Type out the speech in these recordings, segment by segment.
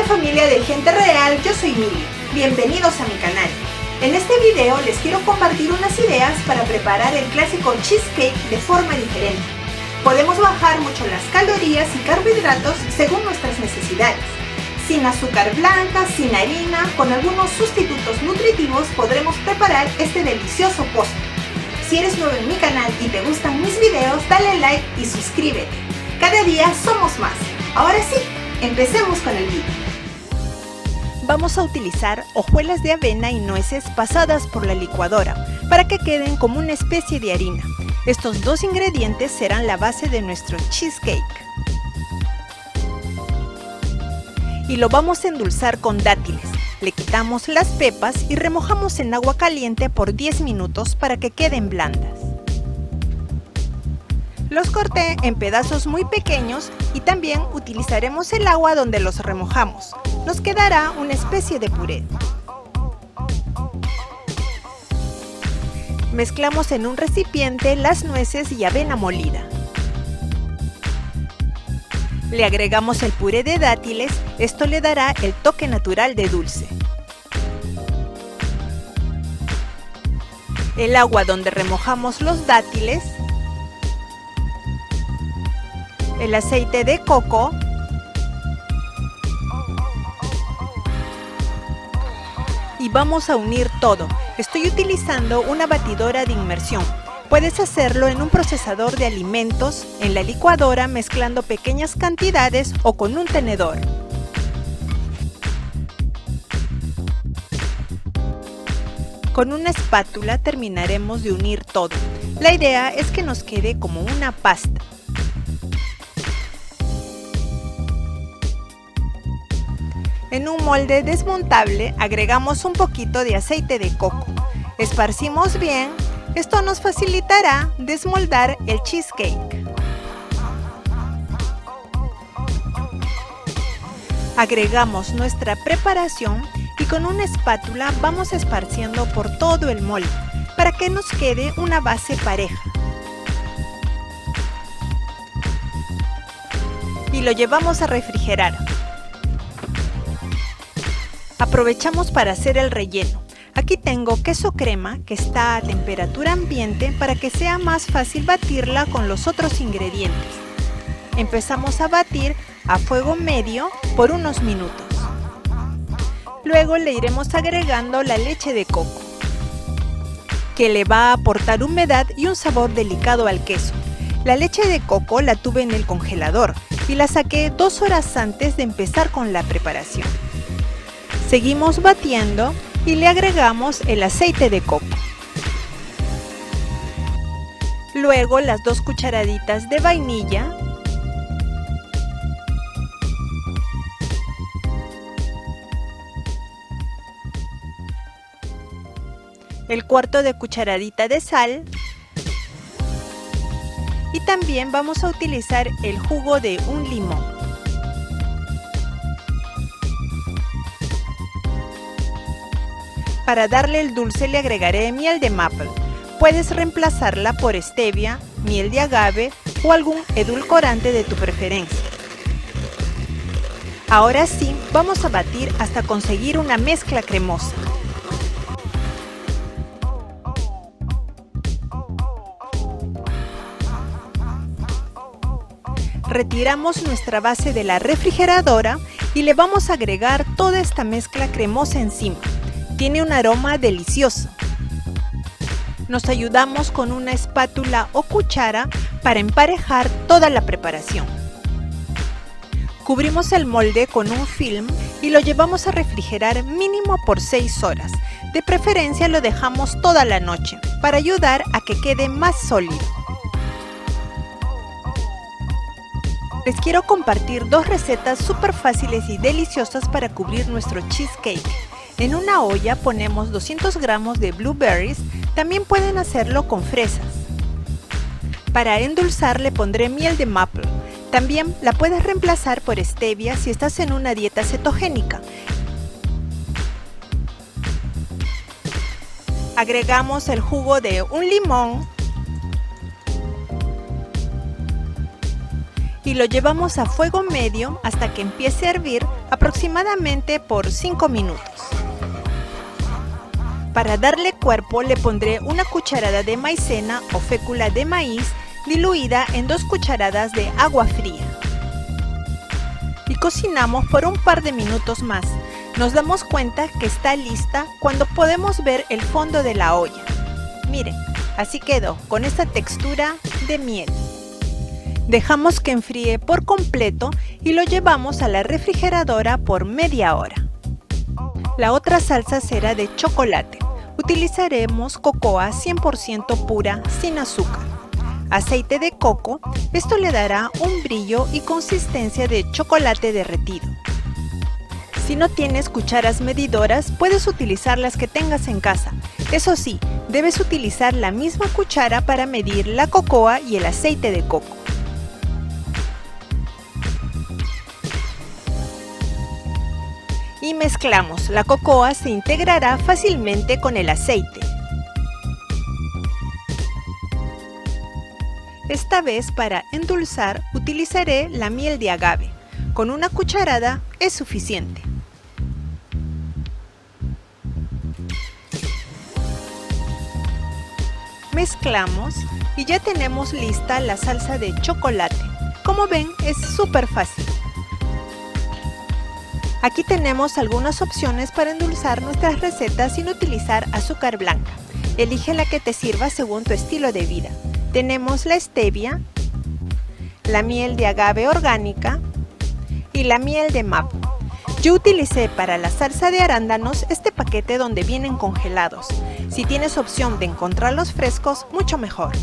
familia de Gente Real, yo soy Mili. Bienvenidos a mi canal. En este video les quiero compartir unas ideas para preparar el clásico cheesecake de forma diferente. Podemos bajar mucho las calorías y carbohidratos según nuestras necesidades. Sin azúcar blanca, sin harina, con algunos sustitutos nutritivos podremos preparar este delicioso postre. Si eres nuevo en mi canal y te gustan mis videos, dale like y suscríbete. Cada día somos más. Ahora sí, empecemos con el video. Vamos a utilizar hojuelas de avena y nueces pasadas por la licuadora para que queden como una especie de harina. Estos dos ingredientes serán la base de nuestro cheesecake. Y lo vamos a endulzar con dátiles. Le quitamos las pepas y remojamos en agua caliente por 10 minutos para que queden blandas. Los corté en pedazos muy pequeños y también utilizaremos el agua donde los remojamos. Nos quedará una especie de puré. Mezclamos en un recipiente las nueces y avena molida. Le agregamos el puré de dátiles, esto le dará el toque natural de dulce. El agua donde remojamos los dátiles, el aceite de coco, y vamos a unir todo. Estoy utilizando una batidora de inmersión. Puedes hacerlo en un procesador de alimentos, en la licuadora mezclando pequeñas cantidades o con un tenedor. Con una espátula terminaremos de unir todo. La idea es que nos quede como una pasta. En un molde desmontable agregamos un poquito de aceite de coco. Esparcimos bien. Esto nos facilitará desmoldar el cheesecake. Agregamos nuestra preparación y con una espátula vamos esparciendo por todo el molde para que nos quede una base pareja. Y lo llevamos a refrigerar. Aprovechamos para hacer el relleno. Aquí tengo queso crema que está a temperatura ambiente para que sea más fácil batirla con los otros ingredientes. Empezamos a batir a fuego medio por unos minutos. Luego le iremos agregando la leche de coco, que le va a aportar humedad y un sabor delicado al queso. La leche de coco la tuve en el congelador y la saqué 2 horas antes de empezar con la preparación. Seguimos batiendo y le agregamos el aceite de coco. Luego las 2 cucharaditas de vainilla. El 1/4 de cucharadita de sal. Y también vamos a utilizar el jugo de un limón. Para darle el dulce le agregaré miel de maple. Puedes reemplazarla por stevia, miel de agave o algún edulcorante de tu preferencia. Ahora sí, vamos a batir hasta conseguir una mezcla cremosa. Retiramos nuestra base de la refrigeradora y le vamos a agregar toda esta mezcla cremosa encima. Tiene un aroma delicioso. Nos ayudamos con una espátula o cuchara para emparejar toda la preparación. Cubrimos el molde con un film y lo llevamos a refrigerar mínimo por 6 horas. De preferencia lo dejamos toda la noche para ayudar a que quede más sólido. Les quiero compartir 2 recetas súper fáciles y deliciosas para cubrir nuestro cheesecake. En una olla ponemos 200 gramos de blueberries, también pueden hacerlo con fresas. Para endulzar le pondré miel de maple, también la puedes reemplazar por stevia si estás en una dieta cetogénica. Agregamos el jugo de un limón y lo llevamos a fuego medio hasta que empiece a hervir aproximadamente por 5 minutos. Para darle cuerpo le pondré una cucharada de maicena o fécula de maíz diluida en 2 cucharadas de agua fría. Y cocinamos por un par de minutos más. Nos damos cuenta que está lista cuando podemos ver el fondo de la olla. Miren, así quedó con esta textura de miel. Dejamos que enfríe por completo y lo llevamos a la refrigeradora por media hora. La otra salsa será de chocolate. Utilizaremos cocoa 100% pura sin azúcar. Aceite de coco, esto le dará un brillo y consistencia de chocolate derretido. Si no tienes cucharas medidoras, puedes utilizar las que tengas en casa. Eso sí, debes utilizar la misma cuchara para medir la cocoa y el aceite de coco. Y mezclamos, la cocoa se integrará fácilmente con el aceite. Esta vez para endulzar utilizaré la miel de agave. Con una cucharada es suficiente. Mezclamos y ya tenemos lista la salsa de chocolate. Como ven, es súper fácil. Aquí tenemos algunas opciones para endulzar nuestras recetas sin utilizar azúcar blanca. Elige la que te sirva según tu estilo de vida. Tenemos la stevia, la miel de agave orgánica y la miel de maple. Yo utilicé para la salsa de arándanos este paquete donde vienen congelados. Si tienes opción de encontrarlos frescos, mucho mejor.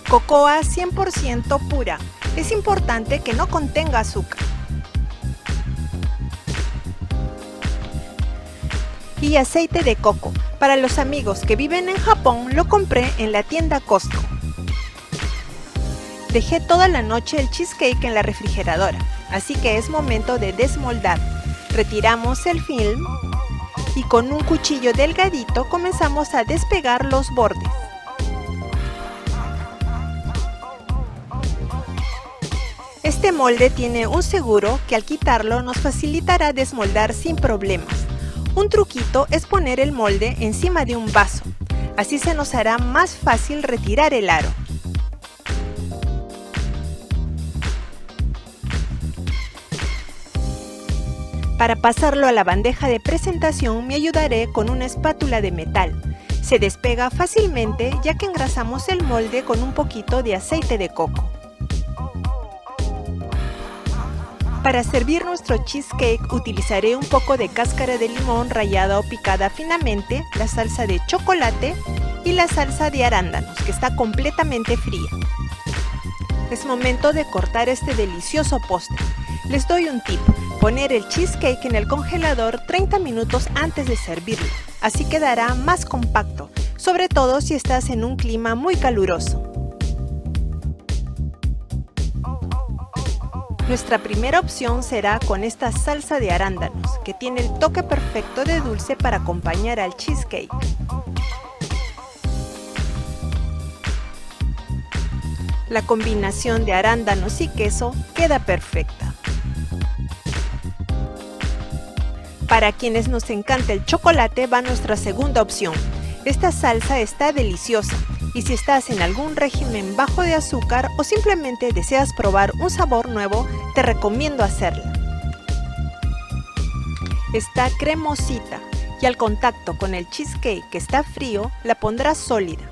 Cocoa 100% pura. Es importante que no contenga azúcar. Y aceite de coco. Para los amigos que viven en Japón, lo compré en la tienda Costco. Dejé toda la noche el cheesecake en la refrigeradora, así que es momento de desmoldar. Retiramos el film y con un cuchillo delgadito comenzamos a despegar los bordes. Este molde tiene un seguro que al quitarlo nos facilitará desmoldar sin problemas. Un truquito es poner el molde encima de un vaso, así se nos hará más fácil retirar el aro. Para pasarlo a la bandeja de presentación me ayudaré con una espátula de metal. Se despega fácilmente ya que engrasamos el molde con un poquito de aceite de coco. Para servir nuestro cheesecake utilizaré un poco de cáscara de limón rallada o picada finamente, la salsa de chocolate y la salsa de arándanos que está completamente fría. Es momento de cortar este delicioso postre. Les doy un tip, poner el cheesecake en el congelador 30 minutos antes de servirlo, así quedará más compacto, sobre todo si estás en un clima muy caluroso. Nuestra primera opción será con esta salsa de arándanos, que tiene el toque perfecto de dulce para acompañar al cheesecake. La combinación de arándanos y queso queda perfecta. Para quienes nos encanta el chocolate va nuestra segunda opción. Esta salsa está deliciosa y si estás en algún régimen bajo de azúcar o simplemente deseas probar un sabor nuevo, te recomiendo hacerla. Está cremosita y al contacto con el cheesecake que está frío, la pondrás sólida,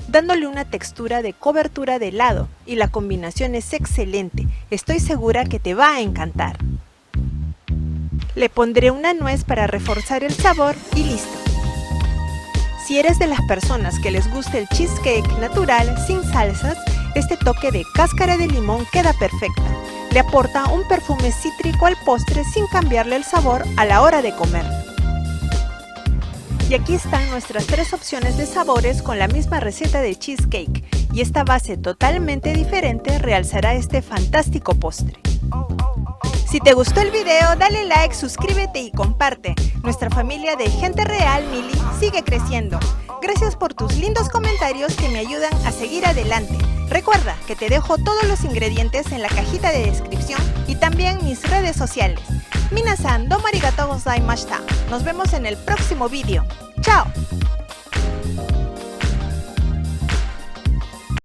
dándole una textura de cobertura de helado y la combinación es excelente. Estoy segura que te va a encantar. Le pondré una nuez para reforzar el sabor y listo. Si eres de las personas que les gusta el cheesecake natural sin salsas, este toque de cáscara de limón queda perfecta. Le aporta un perfume cítrico al postre sin cambiarle el sabor a la hora de comer. Y aquí están nuestras 3 opciones de sabores con la misma receta de cheesecake y esta base totalmente diferente realzará este fantástico postre. Si te gustó el video, dale like, suscríbete y comparte. Nuestra familia de Gente Real Mili sigue creciendo. Gracias por tus lindos comentarios que me ayudan a seguir adelante. Recuerda que te dejo todos los ingredientes en la cajita de descripción y también mis redes sociales. Minasan, domo arigatou gozaimashita. Nos vemos en el próximo vídeo. ¡Chao!